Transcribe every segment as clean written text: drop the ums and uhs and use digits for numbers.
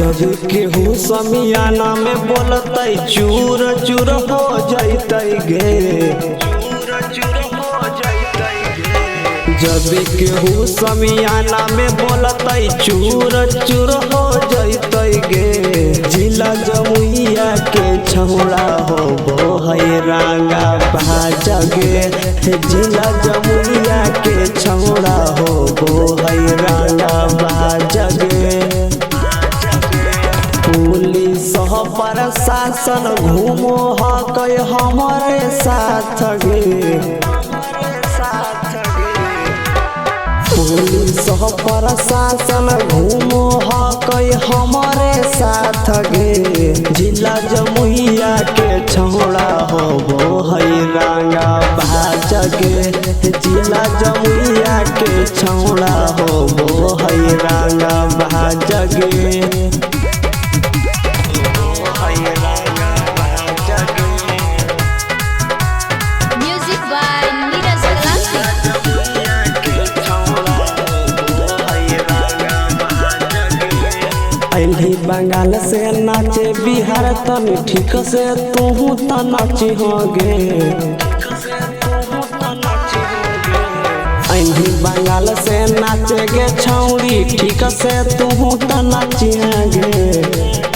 जब केहू समियाना में बोलते चूर चूर हो जैते गे, जब केहू समियाना में बोलते चूर चूर हो जैते गे। जिला जमुइया के छौड़ा हो है रंगा बाज गे, जिला जमुइया के छौड़ा हो है रंगा बाज गे। पुलिस प्रशासन घूमो हक हमारे साथ गे, पुलिस प्रशासन घूमो हक हमारे साथ गे। जिला जमुइया के छौड़ा हो है रंगा बाज गे, जिला जमुइया के छौड़ा हो है रंगा बाज गे। अली बंगाल से नाचे बिहार तनी ठीक से तू त नाची हो गे, अली बंगाल से नाचे गे छौड़ी ठीक से तू त नाची गे।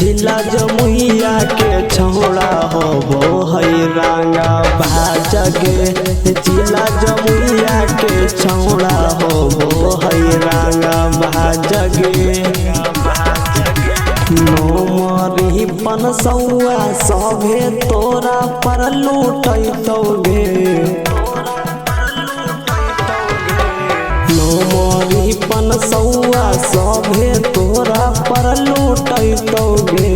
जिला जमुइया के छौड़ा हो है रंगा बाज गे, जिला जमुइया के छौड़ा हो है रंगा बाज गे। नोमरी पनसौआ सभे तोरा पर लूटैतौ गे, नोमरी पनसौआ सभे तोरा पर लूटैतौ गे।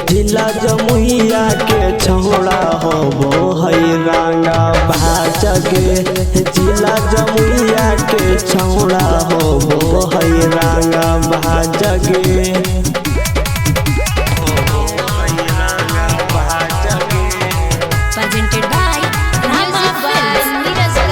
जिला जमुइया के छौड़ा हो है रंगा बाज गे, जिला जमुइया के छौड़ा हो है रंगा बाज गे। Presented by Music by Neeraj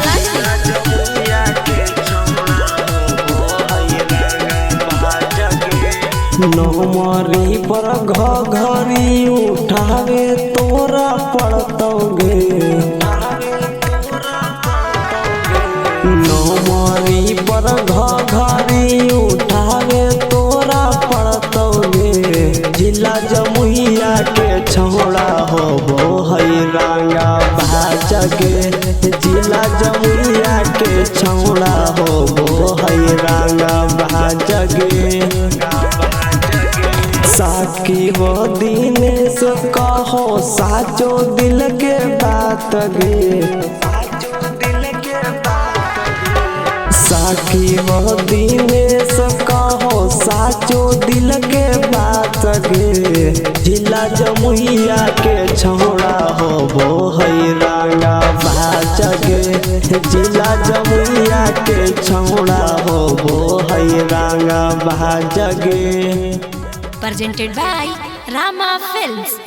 नोमरी पर घरी उठावे तोरा पड़तौ गे, नोमरी पर घरी उठावे तोरा पड़तौ गे। जिला जमुइया के छौड़ा हो है रंगा बाज गे, जिला जमुइया के छौड़ा हो है रंगा बाज गे। साकी वो दिनेश कहो साचो दिल के बात गे, साकी वो दिनेश कहो साचो दिल के बात गे। जिला जमुइया के छौड़ा हो है रंगा बाज गे, जिला जमुइया के छौड़ा हो है रंगा बाज गे। Presented by Rama Films।